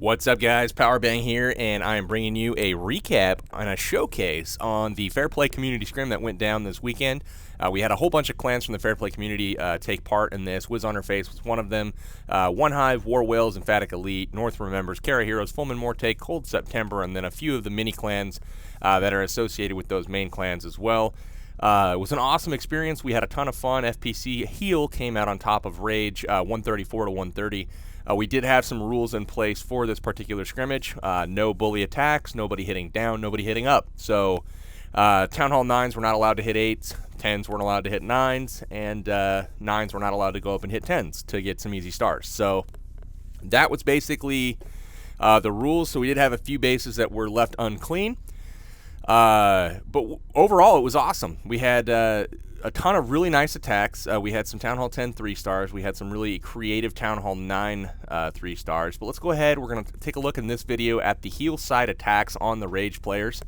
What's up, guys? Powerbang here, and I am bringing you a recap and a showcase on the Fair Play Community Scrim that went down this weekend. We had a whole bunch of clans from the Fair Play community take part in this. Wiz Honor Face was one of them. OneHive, War Whales, Emphatic Elite, North Remembers, Kara Heroes, Fulman Morte, Cold September, and then a few of the mini clans that are associated with those main clans as well. It was an awesome experience. We had a ton of fun. FPC Heal came out on top of Rage, 134 to 130. We did have some rules in place for this particular scrimmage. No bully attacks, nobody hitting down, nobody hitting up. So Town Hall 9s were not allowed to hit 8s, 10s weren't allowed to hit 9s, and 9s were not allowed to go up and hit 10s to get some easy stars. So that was basically the rules. So we did have a few bases that were left unclean. But overall, it was awesome. We had a ton of really nice attacks. We had some Town Hall 10 3-stars. We had some really creative Town Hall 9 3-stars. But let's go ahead. We're going to take a look in this video at the heal side attacks on the Rage players.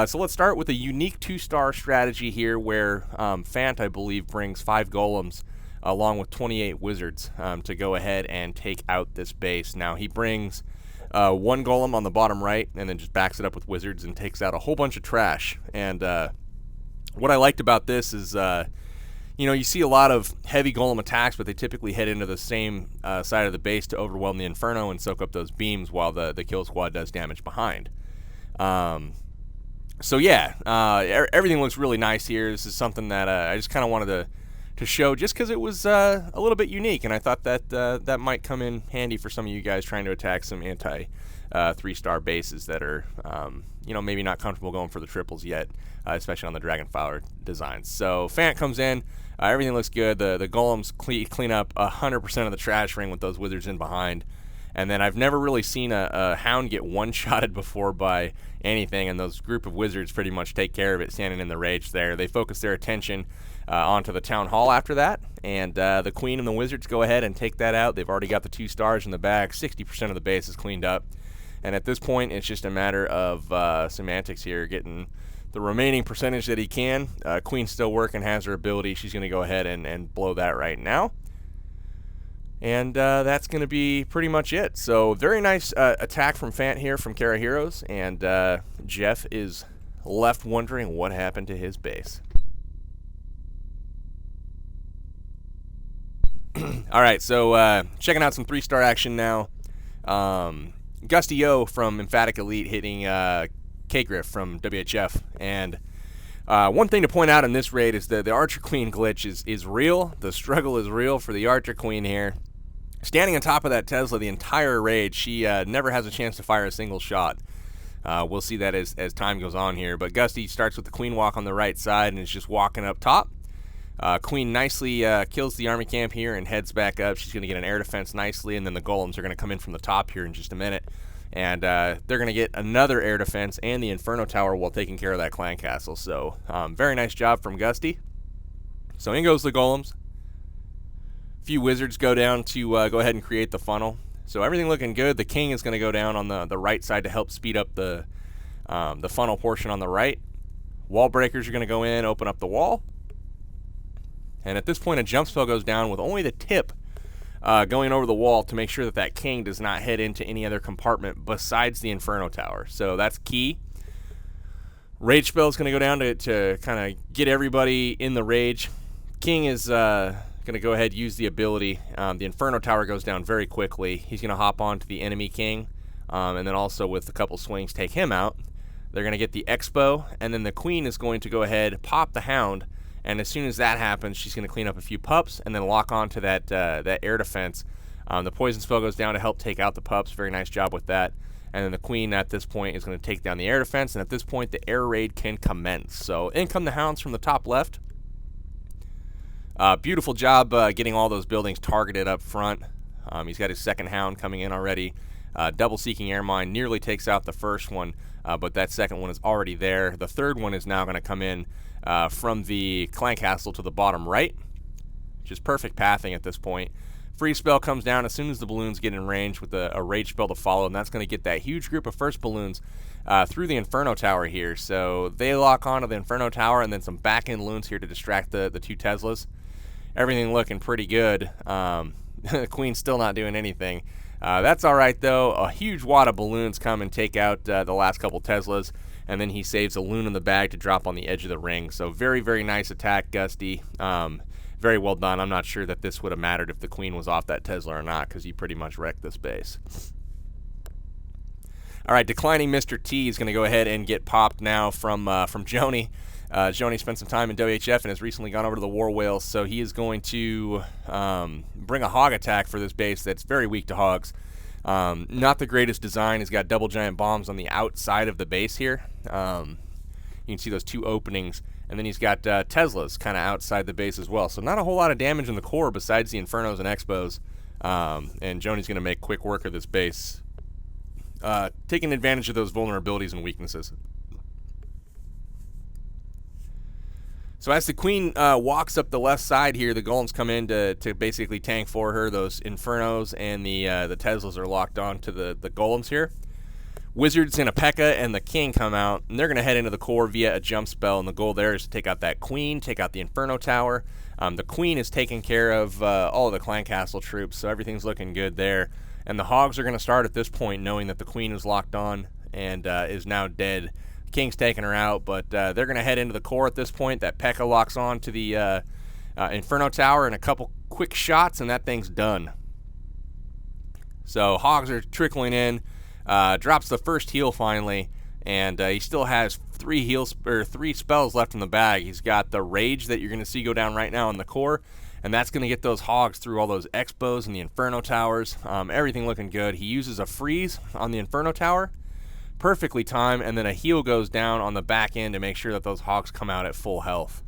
So let's start with a unique 2-star strategy here where Fant, I believe, brings 5 golems along with 28 wizards to go ahead and take out this base. Now, he brings 1 golem on the bottom right and then just backs it up with wizards and takes out a whole bunch of trash. And what I liked about this is, you know, you see a lot of heavy golem attacks, but they typically head into the same side of the base to overwhelm the Inferno and soak up those beams while the kill squad does damage behind. So yeah, everything looks really nice here. This is something that I just kind of wanted to show just because it was a little bit unique, and I thought that that might come in handy for some of you guys trying to attack some anti 3-star bases that are you know, maybe not comfortable going for the triples yet, especially on the Dragonflower designs. So Fant comes in, everything looks good. The golems clean up 100% of the trash ring with those wizards in behind. And then I've never really seen a hound get one-shotted before by anything, and those group of wizards pretty much take care of it standing in the Rage there. They focus their attention onto the Town Hall after that, and the Queen and the Wizards go ahead and take that out. They've already got the 2 stars in the bag. 60% of the base is cleaned up. And at this point, it's just a matter of semantics here, getting the remaining percentage that he can. Queen's still working, has her ability. She's going to go ahead and blow that right now. And that's going to be pretty much it. So very nice attack from Fant here from Kara Heroes. And Jeff is left wondering what happened to his base. All right, so checking out some 3-star action now. Gusty O from Emphatic Elite hitting K-Griff from WHF. And one thing to point out in this raid is that the Archer Queen glitch is real. The struggle is real for the Archer Queen here. Standing on top of that Tesla the entire raid, she never has a chance to fire a single shot. We'll see that as time goes on here. But Gusty starts with the Queen walk on the right side and is just walking up top. Queen nicely kills the army camp here and heads back up. She's going to get an air defense nicely, and then the golems are going to come in from the top here in just a minute. And they're going to get another air defense and the Inferno Tower while taking care of that clan castle. So very nice job from Gusty. So in goes the golems. A few wizards go down to go ahead and create the funnel. So everything looking good. The king is going to go down on the right side to help speed up the funnel portion on the right. Wall breakers are going to go in, open up the wall. And at this point, a jump spell goes down with only the tip going over the wall to make sure that that king does not head into any other compartment besides the Inferno Tower. So that's key. Rage spell is going to go down to kind of get everybody in the rage. King is going to go ahead and use the ability. The Inferno Tower goes down very quickly. He's going to hop onto the enemy king, and then also with a couple swings take him out. They're going to get the Expo, and then the Queen is going to go ahead, pop the Hound. And as soon as that happens, she's going to clean up a few pups and then lock onto that air defense. The poison spell goes down to help take out the pups. Very nice job with that. And then the Queen at this point is going to take down the air defense. And at this point, the air raid can commence. So in come the Hounds from the top left. Beautiful job getting all those buildings targeted up front. He's got his second Hound coming in already. Double Seeking Air Mine nearly takes out the first one, but that second one is already there. The third one is now going to come in from the clan castle to the bottom right. Just perfect pathing at this point. Freeze spell comes down as soon as the balloons get in range with a rage spell to follow, and that's going to get that huge group of first balloons through the Inferno Tower here. So they lock onto the Inferno Tower and then some back-end loons here to distract the 2 Teslas. Everything looking pretty good. The Queen's still not doing anything. That's all right, though. A huge wad of balloons come and take out the last couple Teslas, and then he saves a loon in the bag to drop on the edge of the ring. So very, very nice attack, Gusty. Very well done. I'm not sure that this would have mattered if the queen was off that Tesla or not, because he pretty much wrecked this base. All right, declining Mr. T is going to go ahead and get popped now from Joni. Joni spent some time in WHF and has recently gone over to the War Whales, so he is going to bring a hog attack for this base that's very weak to hogs. Not the greatest design. He's got double giant bombs on the outside of the base here. You can see those two openings, and then he's got Teslas kind of outside the base as well. So not a whole lot of damage in the core besides the Infernos and Expos, and Joni's going to make quick work of this base, taking advantage of those vulnerabilities and weaknesses. So as the queen walks up the left side here, the golems come in to basically tank for her. Those Infernos and the Teslas are locked on to the golems here. Wizards and a P.E.K.K.A. and the king come out, and they're going to head into the core via a jump spell, and the goal there is to take out that queen, take out the Inferno Tower. The queen is taking care of all of the clan castle troops, so everything's looking good there. And the hogs are going to start at this point knowing that the queen is locked on and is now dead. The king's taking her out, but they're going to head into the core at this point. That P.E.K.K.A. locks on to the Inferno Tower, and a couple quick shots, and that thing's done. So hogs are trickling in. Drops the first heal finally, and he still has three spells left in the bag. He's got the Rage that you're going to see go down right now in the core, and that's going to get those hogs through all those Expos and the Inferno Towers. Everything looking good. He uses a freeze on the Inferno Tower, perfectly timed, and then a heal goes down on the back end to make sure that those hogs come out at full health.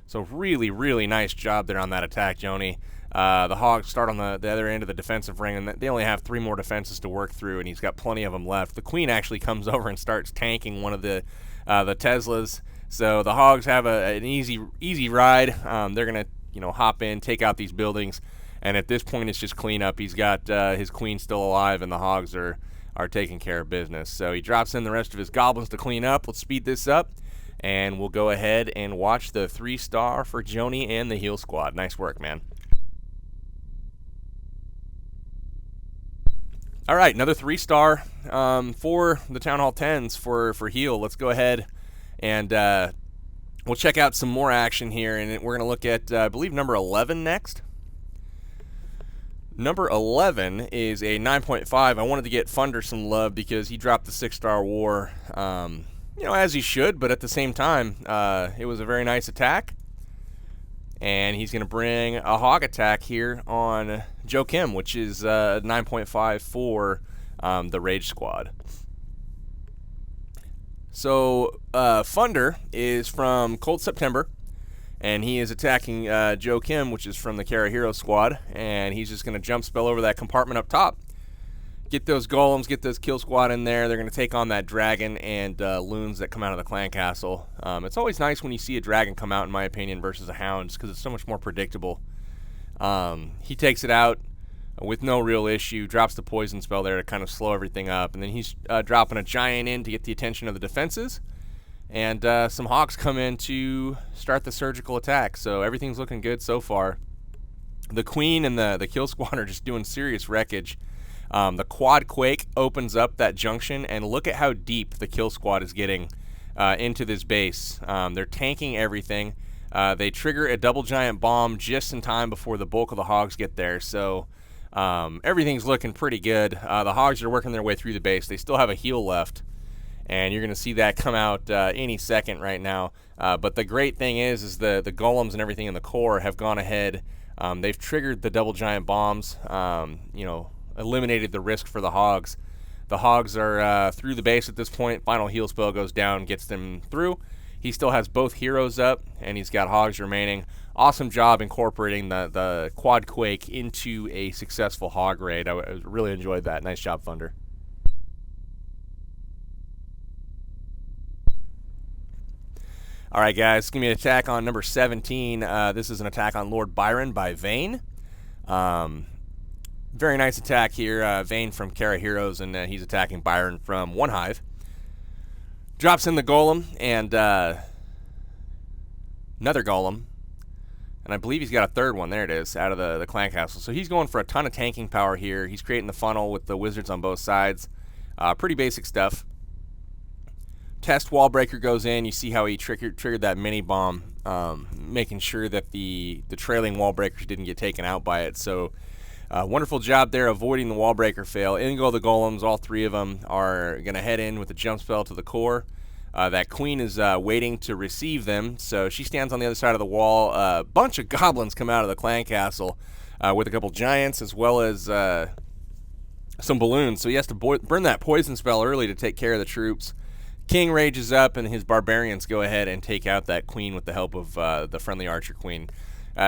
So really, really nice job there on that attack, Joni. The hogs start on the other end of the defensive ring, and they only have 3 more defenses to work through, and he's got plenty of them left. The queen actually comes over and starts tanking one of the Teslas, so the hogs have an easy ride. They're gonna hop in, take out these buildings, and at this point it's just cleanup. He's got his queen still alive, and the hogs are taking care of business. So he drops in the rest of his goblins to clean up. Let's speed this up, and we'll go ahead and watch the 3-star for Joni and the Heal Squad. Nice work, man. All right, another 3-star for the Town Hall 10s for Heal. Let's go ahead and we'll check out some more action here, and we're going to look at, I believe, number 11 next. Number 11 is a 9.5. I wanted to get Funder some love because he dropped the 6-star war, as he should, but at the same time, it was a very nice attack. And he's going to bring a hog attack here on Joe Kim, which is 9.5 for the Rage Squad. So Funder is from Cold September, and he is attacking Joe Kim, which is from the Kara Hero Squad, and he's just going to jump spell over that compartment up top. Get those golems, get this kill squad in there. They're going to take on that dragon and loons that come out of the clan castle. It's always nice when you see a dragon come out, in my opinion, versus a hound, just because it's so much more predictable. He takes it out with no real issue, drops the poison spell there to kind of slow everything up, and then he's dropping a giant in to get the attention of the defenses. And some hogs come in to start the surgical attack, so everything's looking good so far. The queen and the kill squad are just doing serious wreckage. The quad quake opens up that junction, and look at how deep the kill squad is getting into this base. They're tanking everything. They trigger a double giant bomb just in time before the bulk of the hogs get there, so everything's looking pretty good. The hogs are working their way through the base. They still have a heal left, and you're going to see that come out any second right now. But the great thing is the golems and everything in the core have gone ahead. They've triggered the double giant bombs, eliminated the risk for the hogs. The hogs are through the base at this point. Final heal spell goes down, gets them through. He still has both heroes up, and he's got hogs remaining. Awesome job incorporating the quad quake into a successful hog raid. I really enjoyed that. Nice job, Funder. All right, guys, it's going to be an attack on number 17. This is an attack on Lord Byron by Vane. Very nice attack here. Vane from Kara Heroes, and he's attacking Byron from OneHive. Drops in the golem, and another golem. And I believe he's got a third one. There it is, out of the clan castle. So he's going for a ton of tanking power here. He's creating the funnel with the wizards on both sides. Pretty basic stuff. Test wall breaker goes in. You see how he triggered that mini bomb, making sure that the trailing wall breakers didn't get taken out by it. So wonderful job there, avoiding the wall breaker fail. In go the golems. All three of them are going to head in with a jump spell to the core. That queen is waiting to receive them, so she stands on the other side of the wall. A bunch of goblins come out of the clan castle with a couple giants as well as some balloons. So he has to burn that poison spell early to take care of the troops. King rages up, and his barbarians go ahead and take out that queen with the help of the friendly archer queen.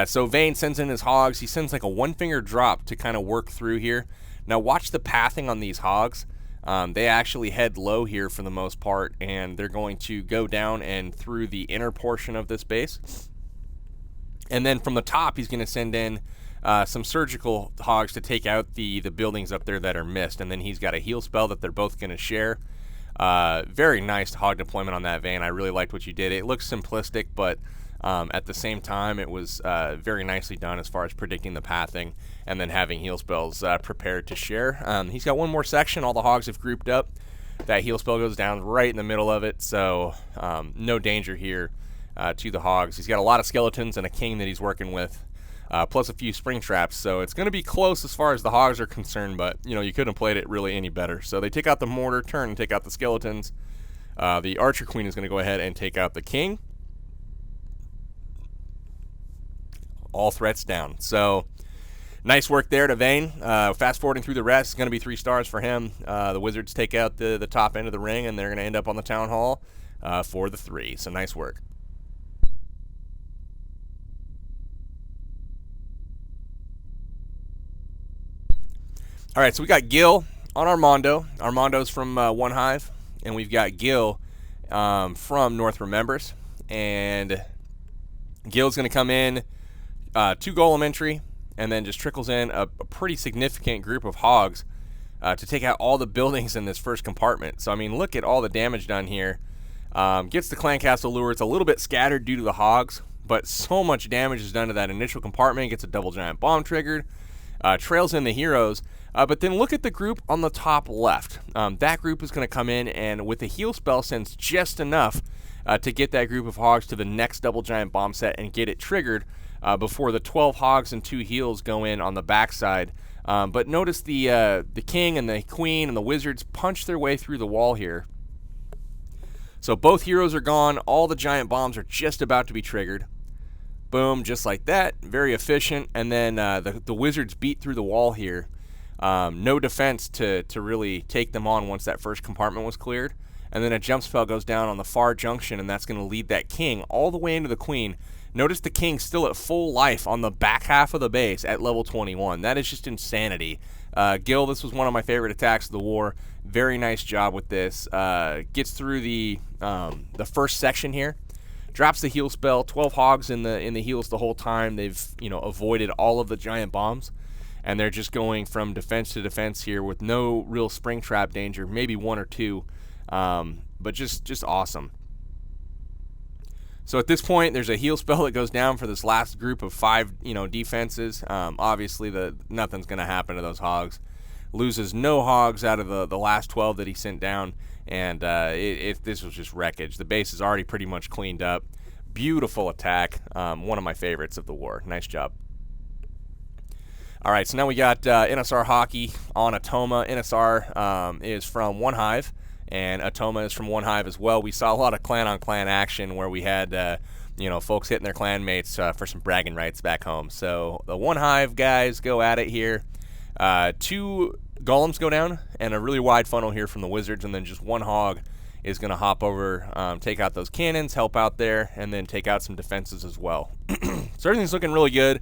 So Vayne sends in his hogs. He sends like a one-finger drop to kind of work through here. Now watch the pathing on these hogs. They actually head low here for the most part, and they're going to go down and through the inner portion of this base. And then from the top, he's going to send in some surgical hogs to take out the buildings up there that are missed. And then he's got a heal spell that they're both going to share. Very nice hog deployment on that, Vayne. I really liked what you did. It looks simplistic, but at the same time, it was very nicely done as far as predicting the pathing and then having heal spells prepared to share. He's got one more section. All the hogs have grouped up. That heal spell goes down right in the middle of it, so no danger here to the hogs. He's got a lot of skeletons and a king that he's working with, plus a few spring traps, so it's going to be close as far as the hogs are concerned, but you couldn't have played it really any better. So they take out the mortar, turn and take out the skeletons. The archer queen is going to go ahead and take out the king. All threats down. So nice work there to Vayne. Fast forwarding through the rest, it's going to be 3 stars for him. The wizards take out the top end of the ring, and they're going to end up on the town hall for the 3. So nice work. All right, so we got Gil on Armando. Armando's from OneHive, and we've got Gil from North Remembers. And Gil's going to come in 2 golem entry, and then just trickles in a pretty significant group of hogs to take out all the buildings in this first compartment. So, I mean, look at all the damage done here. Gets the clan castle lure. It's a little bit scattered due to the hogs, but so much damage is done to that initial compartment. Gets a double giant bomb triggered. Trails in the heroes. But then look at the group on the top left. That group is going to come in, and with the heal spell, sends just enough to get that group of hogs to the next double giant bomb set and get it triggered before the 12 hogs and 2 heals go in on the backside. But notice the king and the queen and the wizards punch their way through the wall here. So both heroes are gone. All the giant bombs are just about to be triggered. Boom, just like that. Very efficient. And then the wizards beat through the wall here. No defense to really take them on once that first compartment was cleared. And then a jump spell goes down on the far junction, and that's going to lead that king all the way into the queen. Notice the king still at full life on the back half of the base at level 21. That is just insanity. Gil, this was one of my favorite attacks of the war. Very nice job with this. Gets through the first section here. Drops the heal spell. 12 hogs in the heals the whole time. They've avoided all of the giant bombs, and they're just going from defense to defense here with no real spring trap danger. Maybe 1 or 2, but just awesome. So at this point, there's a heal spell that goes down for this last group of 5, defenses. Obviously, nothing's going to happen to those hogs. Loses no hogs out of the last 12 that he sent down, and this was just wreckage. The base is already pretty much cleaned up. Beautiful attack. One of my favorites of the war. Nice job. All right, so now we got NSR Hockey on Atoma. NSR is from OneHive, and Atoma is from OneHive as well. We saw a lot of clan-on-clan action where we had, folks hitting their clanmates for some bragging rights back home. So the OneHive guys go at it here. 2 golems go down, and a really wide funnel here from the wizards, and then just 1 hog is going to hop over, take out those cannons, help out there, and then take out some defenses as well. So everything's looking really good.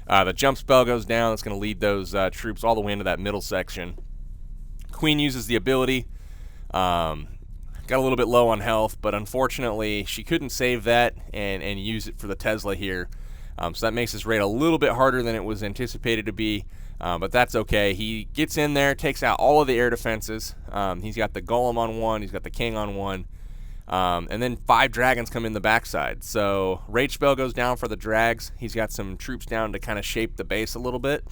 The jump spell goes down. It's going to lead those troops all the way into that middle section. Queen uses the ability. Got a little bit low on health, but unfortunately she couldn't save that and use it for the Tesla here. So that makes this raid a little bit harder than it was anticipated to be, but that's okay. He gets in there, takes out all of the air defenses. He's got the golem on 1. He's got the king on 1. And then 5 dragons come in the backside. So rage spell goes down for the drags. He's got some troops down to kind of shape the base a little bit.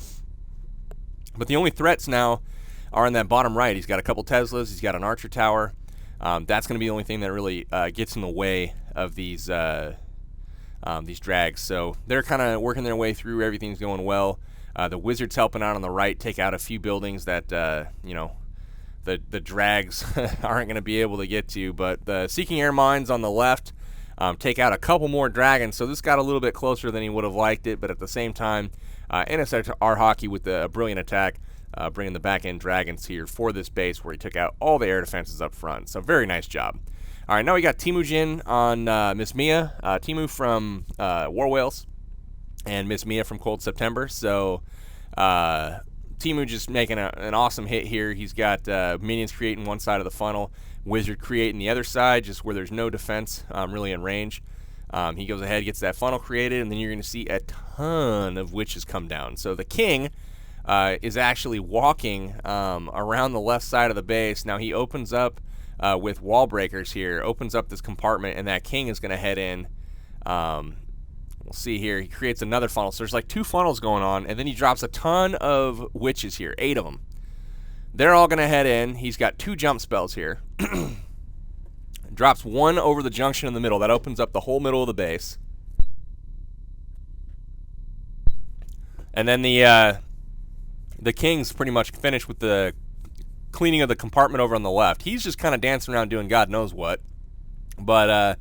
But the only threats now are in that bottom right. He's got a couple Teslas. He's got an archer tower. That's going to be the only thing that really gets in the way of these drags. So they're kind of working their way through. Everything's going well. The wizard's helping out on the right, take out a few buildings that the drags aren't going to be able to get to. But the Seeking Air Mines on the left take out a couple more dragons. So this got a little bit closer than he would have liked it. But at the same time, intercept our hockey with a brilliant attack, bringing the back end dragons here for this base where he took out all the air defenses up front. So very nice job. All right, now we got Timu Jin on Miss Mia. Timu from War Whales and Miss Mia from Cold September. So Timu just making an awesome hit here. He's got minions creating one side of the funnel, wizard creating the other side, just where there's no defense really in range. He goes ahead, gets that funnel created, and then you're going to see a ton of witches come down. So the king is actually walking around the left side of the base. Now he opens up with wall breakers here, opens up this compartment, and that king is going to head in. We'll see here. He creates another funnel. So there's like 2 funnels going on, and then he drops a ton of witches here, 8 of them. They're all going to head in. He's got 2 jump spells here. Drops 1 over the junction in the middle. That opens up the whole middle of the base. And then the king's pretty much finished with the cleaning of the compartment over on the left. He's just kind of dancing around doing God knows what. But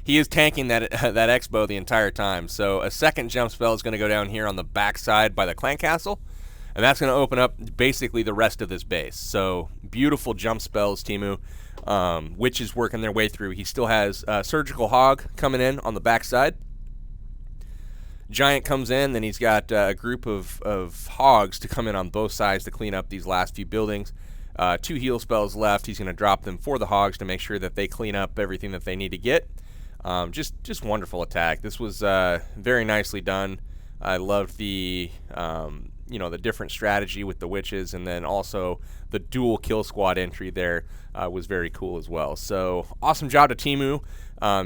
he is tanking that Expo the entire time. So a second jump spell is going to go down here on the back side by the clan castle. And that's going to open up basically the rest of this base. So beautiful jump spells, Timu. Witches working their way through. He still has Surgical Hog coming in on the backside. Giant comes in, then he's got a group of hogs to come in on both sides to clean up these last few buildings. 2 heal spells left. He's going to drop them for the hogs to make sure that they clean up everything that they need to get. Just wonderful attack. This was very nicely done. I loved the the different strategy with the witches, and then also the dual kill squad entry there was very cool as well. So awesome job to Timu.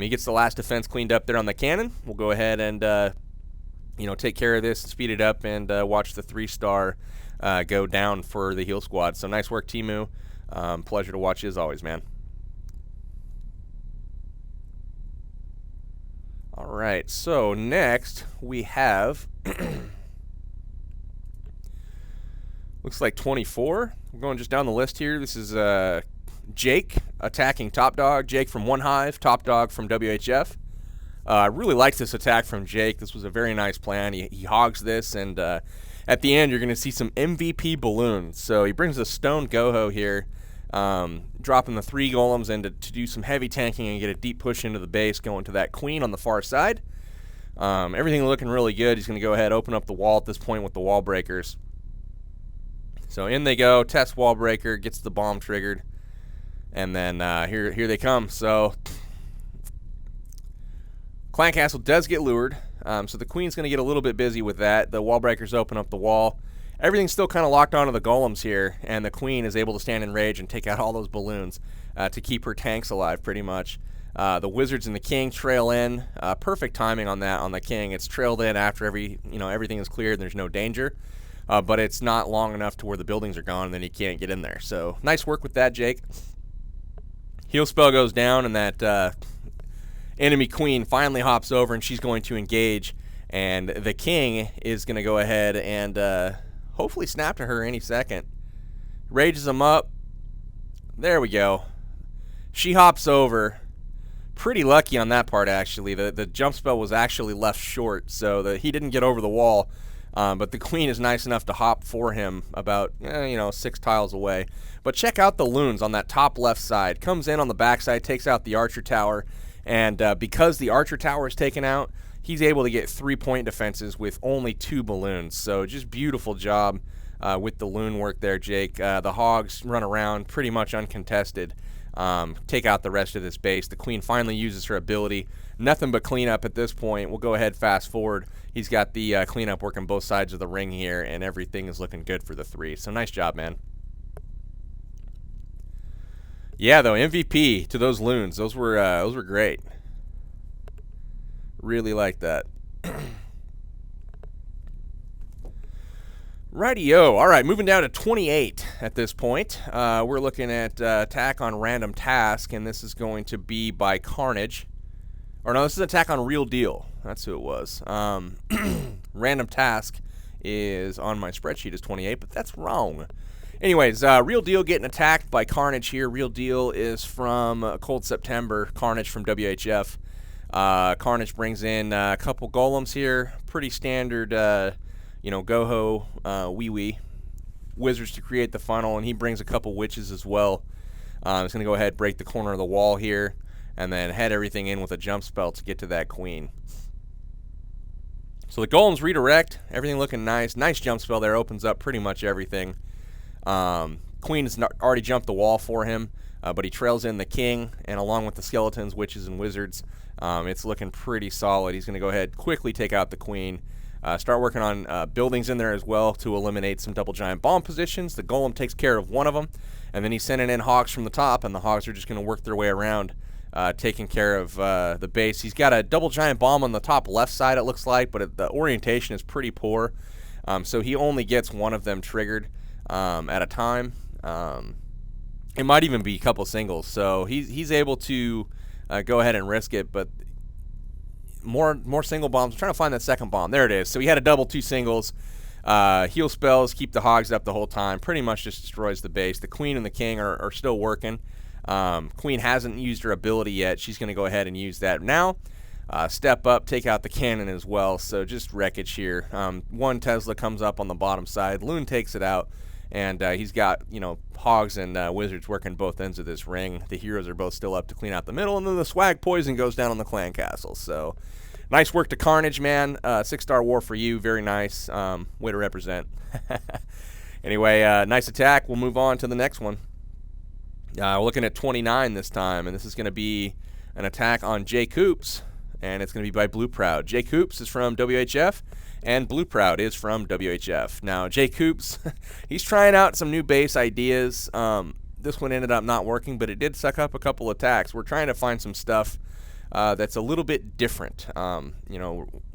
He gets the last defense cleaned up there on the cannon. We'll go ahead and take care of this, speed it up, and watch the 3-star go down for the heal squad. So nice work, Timu. Pleasure to watch you as always, man. All right, so next we have looks like 24. We're going just down the list here. This is Jake attacking Top Dog. Jake from OneHive, Top Dog from WHF. I really liked this attack from Jake. This was a very nice plan. He hogs this, and at the end you're going to see some MVP balloons. So he brings a stone Goho here, dropping the 3 golems in to do some heavy tanking and get a deep push into the base, going to that queen on the far side. Everything looking really good. He's going to go ahead, open up the wall at this point with the wall breakers. So in they go, test wall breaker, gets the bomb triggered, and then here they come. So Clan Castle does get lured, so the queen's going to get a little bit busy with that. The wall breakers open up the wall. Everything's still kind of locked onto the golems here, and the queen is able to stand in rage and take out all those balloons to keep her tanks alive pretty much. The wizards and the king trail in. Perfect timing on that on the king. It's trailed in after everything is cleared and there's no danger. But it's not long enough to where the buildings are gone and then he can't get in there. So nice work with that, Jake. Heal spell goes down, and that enemy queen finally hops over, and she's going to engage. And the king is going to go ahead and hopefully snap to her any second. Rages him up. There we go. She hops over. Pretty lucky on that part, actually. The jump spell was actually left short, so he didn't get over the wall. But the queen is nice enough to hop for him about 6 tiles away. But check out the loons on that top left side. Comes in on the backside, takes out the archer tower, and because the archer tower is taken out, he's able to get 3-point defenses with only 2 balloons. So just beautiful job with the loon work there, Jake. The hogs run around pretty much uncontested. Take out the rest of this base. The queen finally uses her ability. Nothing but cleanup at this point. We'll go ahead, fast forward. He's got the cleanup working both sides of the ring here, and everything is looking good for the 3. So nice job, man. Yeah, though, MVP to those loons. Those were great. Really like that. Rightio. All right, moving down to 28 at this point. We're looking at attack on random task, and this is going to be by Carnage. Or no, this is attack on Real Deal. That's who it was. Random task is on my spreadsheet as 28, but that's wrong. Anyways, Real Deal getting attacked by Carnage here. Real Deal is from Cold September. Carnage from WHF. Carnage brings in a couple golems here. Pretty standard, Goho, wee wizards to create the funnel, and he brings a couple witches as well. He's going to go ahead, break the corner of the wall here, and then head everything in with a jump spell to get to that queen. So the golems redirect. Everything looking nice. Nice jump spell there. Opens up pretty much everything. Queen has already jumped the wall for him, but he trails in the king, and along with the skeletons, witches, and wizards, it's looking pretty solid. He's going to go ahead, quickly take out the queen, start working on buildings in there as well to eliminate some double giant bomb positions. The golem takes care of one of them, and then he's sending in hogs from the top, and the hogs are just going to work their way around, taking care of the base. He's got a double giant bomb on the top left side, it looks like, but the orientation is pretty poor, so he only gets one of them triggered at a time. It might even be a couple singles, so he's able to go ahead and risk it, but more single bombs. I'm trying to find that second bomb. There it is. So he had a double, 2 singles. Heal spells, keep the hogs up the whole time. Pretty much just destroys the base. The queen and the king are still working. Queen hasn't used her ability yet. She's going to go ahead and use that now. Step up, take out the cannon as well. So just wreckage here. One Tesla comes up on the bottom side. Loon takes it out. And he's got, hogs and wizards working both ends of this ring. The heroes are both still up to clean out the middle, and then the swag poison goes down on the clan castle. So, nice work to Carnage, man. 6-star war for you. Very nice. Way to represent. Anyway, nice attack. We'll move on to the next one. We're looking at 29 this time, and this is going to be an attack on Jay Coops, and it's going to be by Blue Proud. Jay Coops is from WHF. And Blue Proud is from WHF. Now, Jay Coops, he's trying out some new base ideas. This one ended up not working, but it did suck up a couple attacks. We're trying to find some stuff that's a little bit different.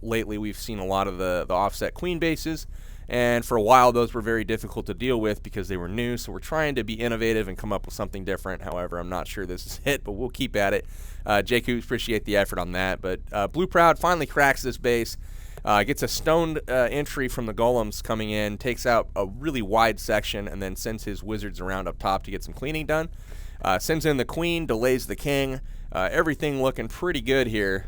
Lately we've seen a lot of the offset queen bases, and for a while those were very difficult to deal with because they were new, so we're trying to be innovative and come up with something different. However, I'm not sure this is it, but we'll keep at it. Jay Coops, appreciate the effort on that. But Blue Proud finally cracks this base. Gets a stoned entry from the golems coming in, takes out a really wide section, and then sends his wizards around up top to get some cleaning done. Sends in the queen, delays the king. Everything looking pretty good here.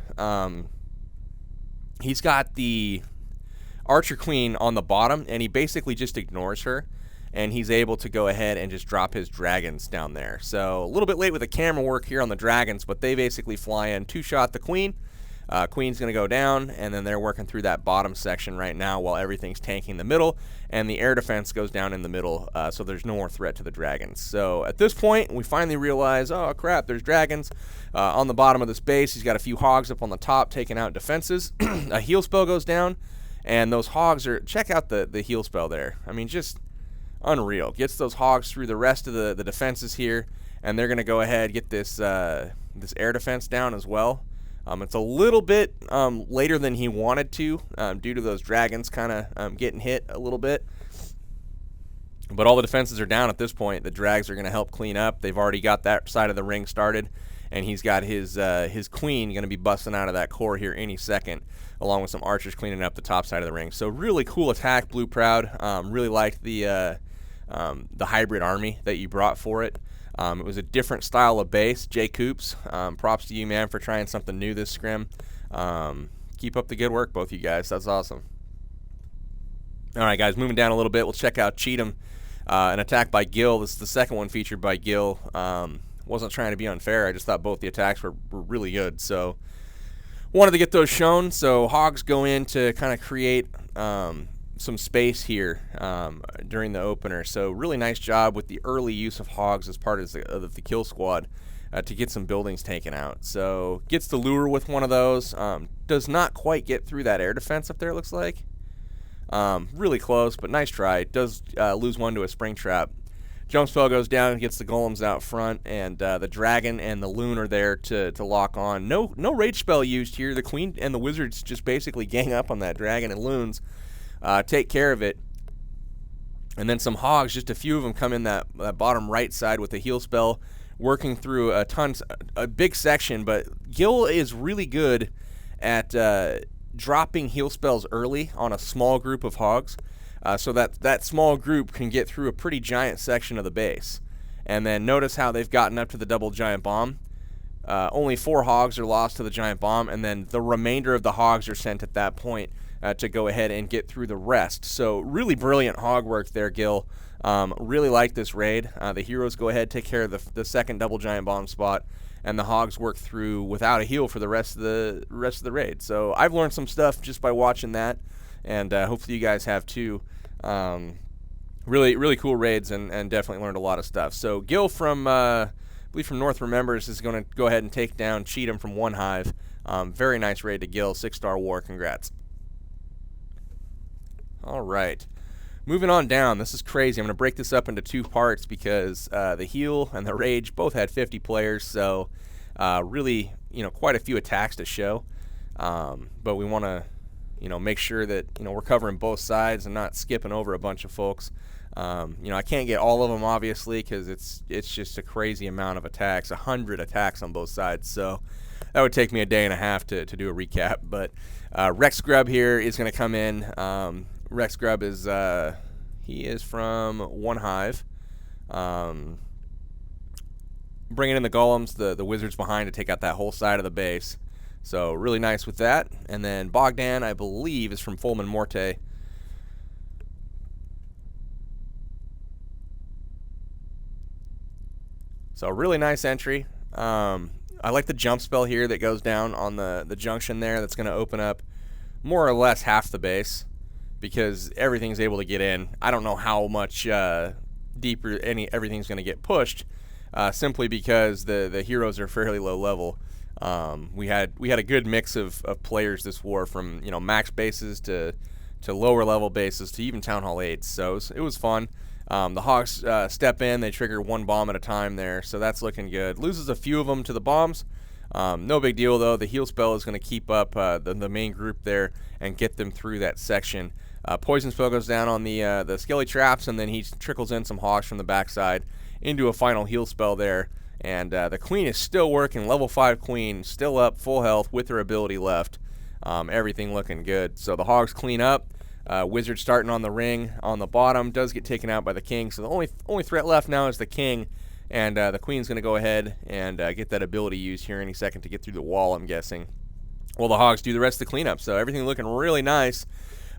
He's got the archer queen on the bottom, and he basically just ignores her, and he's able to go ahead and just drop his dragons down there. So a little bit late with the camera work here on the dragons, but they basically fly in, 2-shot the queen. Queen's going to go down, and then they're working through that bottom section right now while everything's tanking the middle, and the air defense goes down in the middle, so there's no more threat to the dragons. So at this point, we finally realize, oh crap, there's dragons on the bottom of this base. He's got a few hogs up on the top taking out defenses. A heal spell goes down, and those hogs are, check out the heal spell there. I mean, just unreal. Gets those hogs through the rest of the defenses here, and they're going to go ahead get this air defense down as well. It's a little bit later than he wanted to due to those dragons kind of getting hit a little bit. But all the defenses are down at this point. The drags are going to help clean up. They've already got that side of the ring started, and he's got his queen going to be busting out of that core here any second, along with some archers cleaning up the top side of the ring. So really cool attack, Blue Proud. Really liked the hybrid army that you brought for it. It was a different style of base. Jay Coops, props to you, man, for trying something new this scrim. Keep up the good work, both you guys. That's awesome. All right, guys, moving down a little bit, we'll check out Cheatham. An attack by Gil. This is the second one featured by Gil. Wasn't trying to be unfair. I just thought both the attacks were really good. So wanted to get those shown. So hogs go in to kind of create some space here during the opener. So really nice job with the early use of hogs as part of the kill squad to get some buildings taken out. So gets the lure with one of those. Does not quite get through that air defense up there, it looks like. Really close, but nice try. Does lose one to a spring trap. Jump spell goes down, gets the golems out front, and the dragon and the loon are there to lock on. No rage spell used here. The queen and the wizards just basically gang up on that dragon and loons, take care of it. And then some hogs, just a few of them come in that bottom right side with the heal spell, working through a big section. But Gil is really good at dropping heal spells early on a small group of hogs. So that small group can get through a pretty giant section of the base. And then notice how they've gotten up to the double giant bomb. Only 4 hogs are lost to the giant bomb, and then the remainder of the hogs are sent at that point to go ahead and get through the rest. So really brilliant hog work there, Gil. Really like this raid. The heroes go ahead, take care of the second double giant bomb spot, and the hogs work through without a heal for the rest of the raid. So I've learned some stuff just by watching that, and hopefully you guys have too. Really cool raids, and definitely learned a lot of stuff. So Gil from I believe from North Remembers is going to go ahead and take down Cheatham from OneHive. Very nice raid to Gil. 6-star war. Congrats. All right. Moving on down. This is crazy. I'm going to break this up into 2 parts because the heal and the rage both had 50 players. So really, quite a few attacks to show. But we want to make sure that we're covering both sides and not skipping over a bunch of folks. I can't get all of them obviously because it's just a crazy amount of attacks, 100 attacks on both sides. So that would take me a day and a half to do a recap. But Rex Grub here is going to come in. Rex Grub is he is from OneHive. Bringing in the golems, the wizards behind to take out that whole side of the base. So really nice with that. And then Bogdan, I believe, is from Fulman Morte. So really nice entry. I like the jump spell here that goes down on the junction there. That's going to open up more or less half the base because everything's able to get in. I don't know how much deeper everything's going to get pushed, simply because the heroes are fairly low level. We had a good mix of players this war, from max bases to lower level bases to even Town Hall 8s. So it was fun. The hogs step in, they trigger 1 bomb at a time there, so that's looking good. Loses a few of them to the bombs. No big deal though. The heal spell is going to keep up the main group there and get them through that section. Poison spell goes down on the skelly traps, and then he trickles in some hogs from the backside into a final heal spell there. And the queen is still working. Level 5 queen, still up, full health with her ability left. Everything looking good. So the hogs clean up. Wizard starting on the ring on the bottom, does get taken out by the king. So the only threat left now is the king. And the queen's going to go ahead and get that ability used here any second to get through the wall, I'm guessing. Well, the hogs do the rest of the cleanup. So everything looking really nice.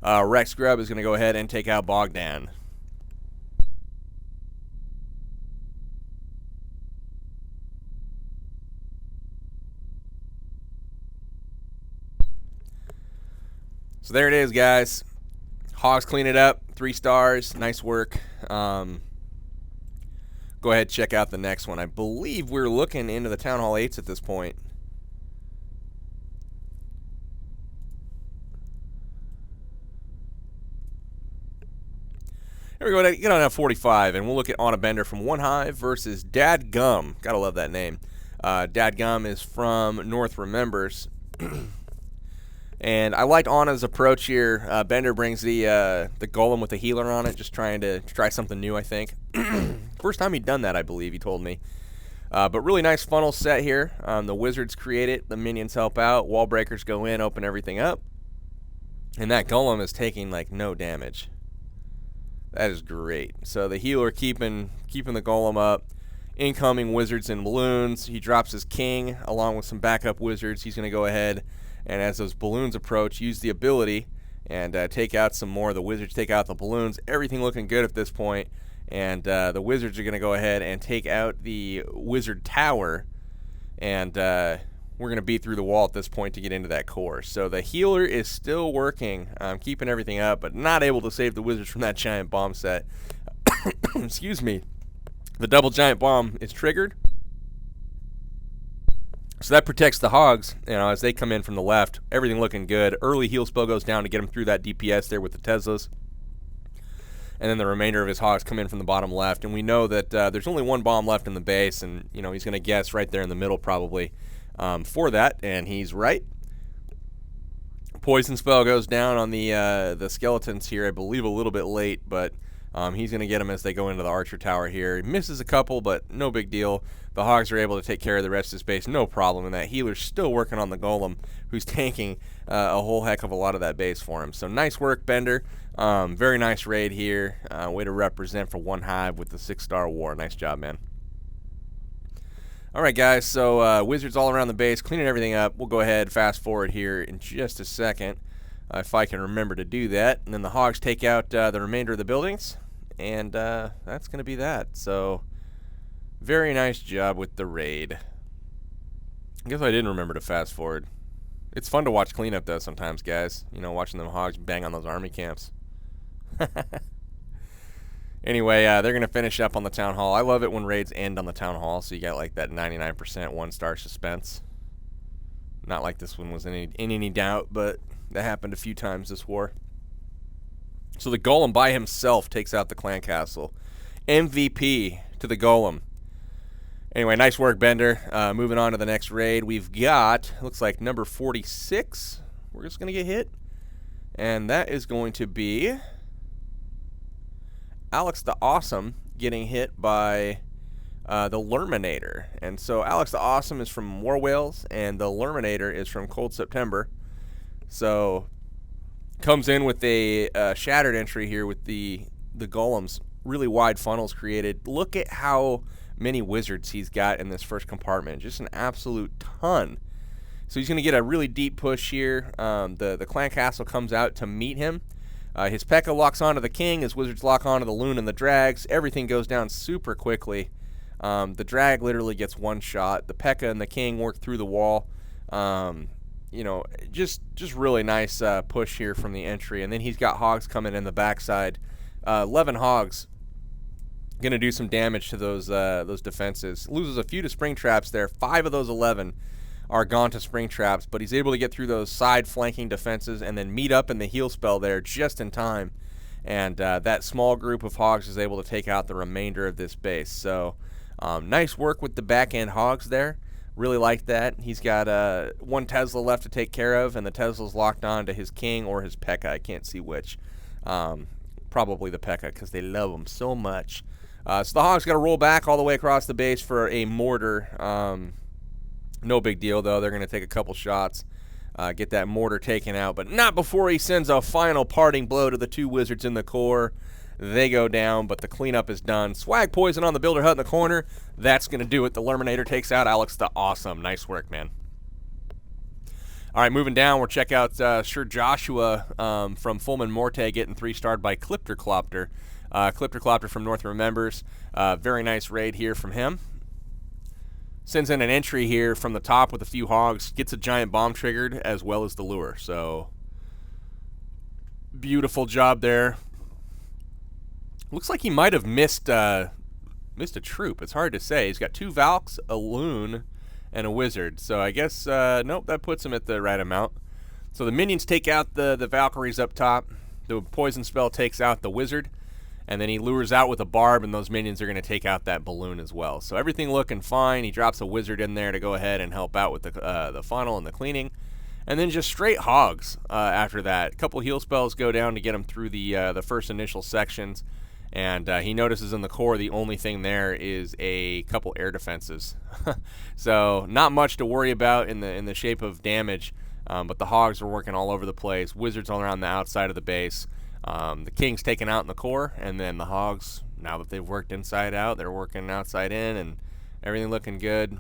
Rex Grub is going to go ahead and take out Bogdan. So there it is, guys. Hogs clean it up. 3 stars. Nice work. Go ahead, check out the next one. I believe we're looking into the Town Hall 8s at this point. Here we go. Get on 45, and we'll look at On a Bender from OneHive versus Dadgum. Gotta love that name. Dadgum is from North Remembers. And I liked Anna's approach here. Bender brings the golem with the healer on it, just trying to try something new, I think. First time he'd done that, I believe, he told me. But really nice funnel set here. The wizards create it, the minions help out, wall breakers go in, open everything up. And that golem is taking like no damage. That is great. So the healer keeping the golem up. Incoming wizards and balloons. He drops his king along with some backup wizards. He's going to go ahead and, as those balloons approach, use the ability and take out some more. The wizards take out the balloons. Everything looking good at this point. And the wizards are going to go ahead and take out the wizard tower. And we're going to beat through the wall at this point to get into that core. So the healer is still working, keeping everything up, but not able to save the wizards from that giant bomb set. Excuse me. The double giant bomb is triggered. So that protects the hogs, as they come in from the left. Everything looking good. Early heal spell goes down to get them through that DPS there with the Teslas. and then the remainder of his hogs come in from the bottom left. And we know that there's only one bomb left in the base, and you know he's going to guess right there in the middle probably for that, and he's right. Poison spell goes down on the skeletons here, I believe a little bit late, but he's going to get them as they go into the archer tower here. He misses a couple, but no big deal. The hogs are able to take care of the rest of his base, no problem. And that healer's still working on the golem, who's tanking a whole heck of a lot of that base for him. So nice work, Bender. Very nice raid here. Way to represent for OneHive with the 6-star war. Nice job, man. All right, guys, so wizards all around the base, cleaning everything up. We'll go ahead, fast forward here in just a second, if I can remember to do that. And then the hogs take out the remainder of the buildings, and that's going to be that. So very nice job with the raid. I guess I didn't remember to fast forward. It's fun to watch cleanup, though, sometimes, guys. You know, watching them hogs bang on those army camps. Anyway, they're going to finish up on the town hall. I love it when raids end on the town hall, so you got like that 99% 1-star suspense. Not like this one was in any doubt, but that happened a few times this war. So the golem by himself takes out the clan castle. MVP to the golem. Anyway, nice work, Bender. Moving on to the next raid. We've got, looks like number 46. We're just going to get hit. And that is going to be Alex the Awesome getting hit by the Lurminator. And so Alex the Awesome is from War Whales, and the Lurminator is from Cold September. So comes in with a shattered entry here with the golems. Really wide funnels created. Look at how many wizards he's got in this first compartment. Just an absolute ton. So he's going to get a really deep push here. The clan castle comes out to meet him. His P.E.K.K.A. locks onto the king. His wizards lock onto the loon and the drags. Everything goes down super quickly. The drag literally gets one shot. The P.E.K.K.A. and the king work through the wall. You know, just really nice push here from the entry. And then he's got hogs coming in the backside. 11 hogs. Going to do some damage to those defenses. Loses a few to spring traps there. 5 of those 11 are gone to spring traps, but he's able to get through those side flanking defenses and then meet up in the heal spell there just in time. And that small group of hogs is able to take out the remainder of this base. So nice work with the back end hogs there. Really like that. He's got one Tesla left to take care of, and the Tesla's locked on to his king or his P.E.K.K.A. I can't see which. Probably the P.E.K.K.A. because they love him so much. So the hogs got to roll back all the way across the base for a mortar. No big deal, though. They're going to take a couple shots, get that mortar taken out, but not before he sends a final parting blow to the 2 wizards in the core. They go down, but the cleanup is done. Swag poison on the builder hut in the corner. That's going to do it. The Lurminator takes out Alex the Awesome. Nice work, man. All right, moving down, we'll check out Sir Joshua from Fulman Morte getting 3-starred by Clipter-Clopter. Clipter-Clopter from North Remembers. Very nice raid here from him. Sends in an entry here from the top with a few hogs. Gets a giant bomb triggered as well as the lure. So, beautiful job there. Looks like he might have missed a troop. It's hard to say. He's got 2 Valks, a loon, and a wizard. So I guess, nope, that puts him at the right amount. So the minions take out the Valkyries up top. The poison spell takes out the wizard. And then he lures out with a barb, and those minions are going to take out that balloon as well. So everything looking fine. He drops a wizard in there to go ahead and help out with the funnel and the cleaning. And then just straight hogs after that. A couple heal spells go down to get him through the first initial sections. And he notices in the core the only thing there is a couple air defenses. So not much to worry about in the shape of damage. But the hogs are working all over the place. Wizards all around the outside of the base. The king's taken out in the core, and then the hogs, now that they've worked inside out, they're working outside in, and everything looking good.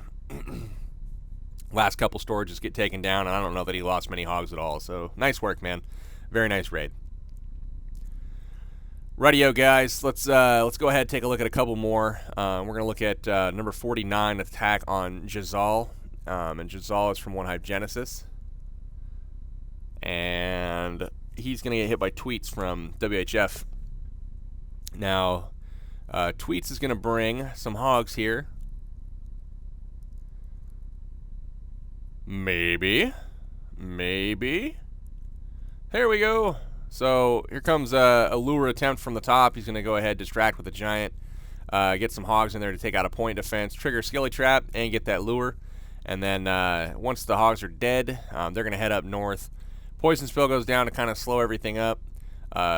Last couple storages get taken down, and I don't know that he lost many hogs at all. So nice work, man. Very nice raid. Rightio, guys. Let's go ahead and take a look at a couple more. We're gonna look at number 49 attack on Jazal, and Jazal is from OneHive Genesis, and he's going to get hit by Tweets from WHF. Now, Tweets is going to bring some hogs here. Maybe. Here we go. So here comes a lure attempt from the top. He's going to go ahead, distract with a giant, get some hogs in there to take out a point defense, trigger Skilly Trap, and get that lure. And then once the hogs are dead, they're going to head up north. Poison Spill goes down to kind of slow everything up.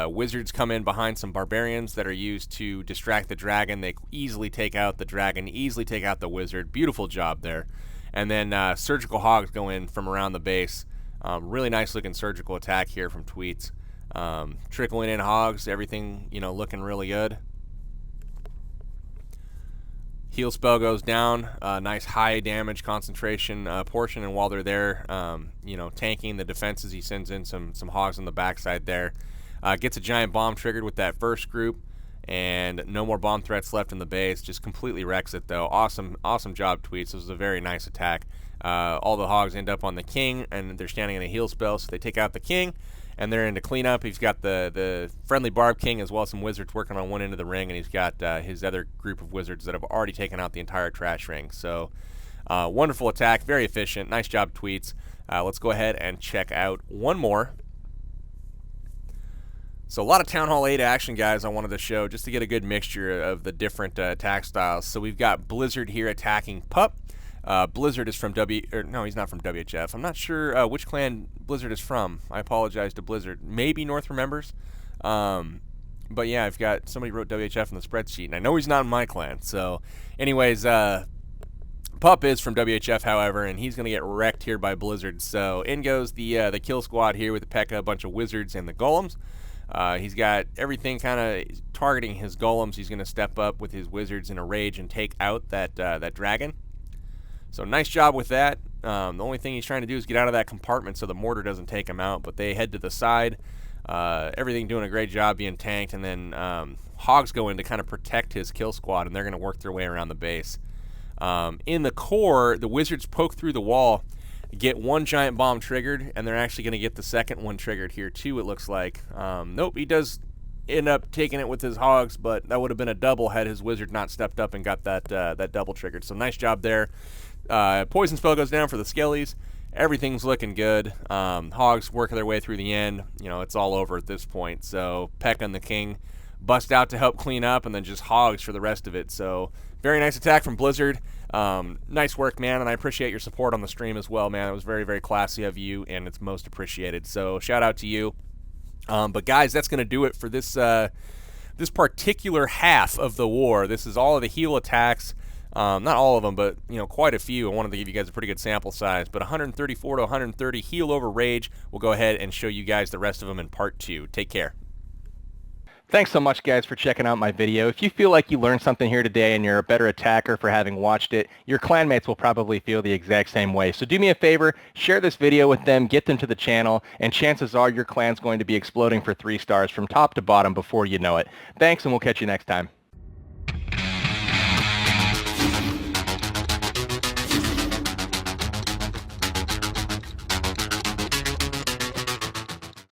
Wizards come in behind some Barbarians that are used to distract the dragon. They easily take out the dragon, easily take out the wizard. Beautiful job there. And then Surgical Hogs go in from around the base. Really nice looking surgical attack here from Tweets. Trickling in hogs, everything, looking really good. Heal spell goes down, nice high damage concentration portion, and while they're there, tanking the defenses, he sends in some hogs on the backside there. Gets a giant bomb triggered with that first group, and no more bomb threats left in the base. Just completely wrecks it though. Awesome job, Tweets. This was a very nice attack. All the hogs end up on the king, and they're standing in a heal spell, so they take out the king, and they're into cleanup. He's got the friendly Barb King as well as some wizards working on one end of the ring, and he's got his other group of wizards that have already taken out the entire trash ring. So wonderful attack, very efficient. Nice job, Tweets. Let's go ahead and check out one more. So a lot of Town Hall 8 action, guys, I wanted to show just to get a good mixture of the different attack styles. So we've got Blizzard here attacking Pup. Blizzard is from no, he's not from WHF. I'm not sure which clan Blizzard is from. I apologize to Blizzard. Maybe North Remembers. But yeah, I've got somebody wrote WHF in the spreadsheet, and I know he's not in my clan. So anyways, Pup is from WHF, however, and he's going to get wrecked here by Blizzard. So in goes the kill squad here with the P.E.K.K.A, a bunch of wizards, and the golems. He's got everything kind of targeting his golems. He's going to step up with his wizards in a rage and take out that dragon. So nice job with that. The only thing he's trying to do is get out of that compartment so the mortar doesn't take him out, but they head to the side. Everything doing a great job being tanked, and then hogs go in to kind of protect his kill squad, and they're going to work their way around the base. In the core, the wizards poke through the wall, get one giant bomb triggered, and they're actually going to get the second one triggered here too, it looks like. Nope, he does end up taking it with his hogs, but that would have been a double had his wizard not stepped up and got that double triggered. So nice job there. Poison spell goes down for the skellies. Everything's looking good. Hogs working their way through the end. It's all over at this point. So P.E.K.K.A and the king bust out to help clean up, and then just hogs for the rest of it. So very nice attack from Blizzard. Nice work, man, and I appreciate your support on the stream as well, man. It was very, very classy of you, and it's most appreciated. So shout out to you. But guys, that's going to do it for this this particular half of the war. This is all of the heal attacks. Not all of them, but quite a few. I wanted to give you guys a pretty good sample size. But 134 to 130 heal over rage. We'll go ahead and show you guys the rest of them in part 2. Take care. Thanks so much, guys, for checking out my video. If you feel like you learned something here today and you're a better attacker for having watched it, your clanmates will probably feel the exact same way. So do me a favor, share this video with them, get them to the channel, and chances are your clan's going to be exploding for 3 stars from top to bottom before you know it. Thanks, and we'll catch you next time.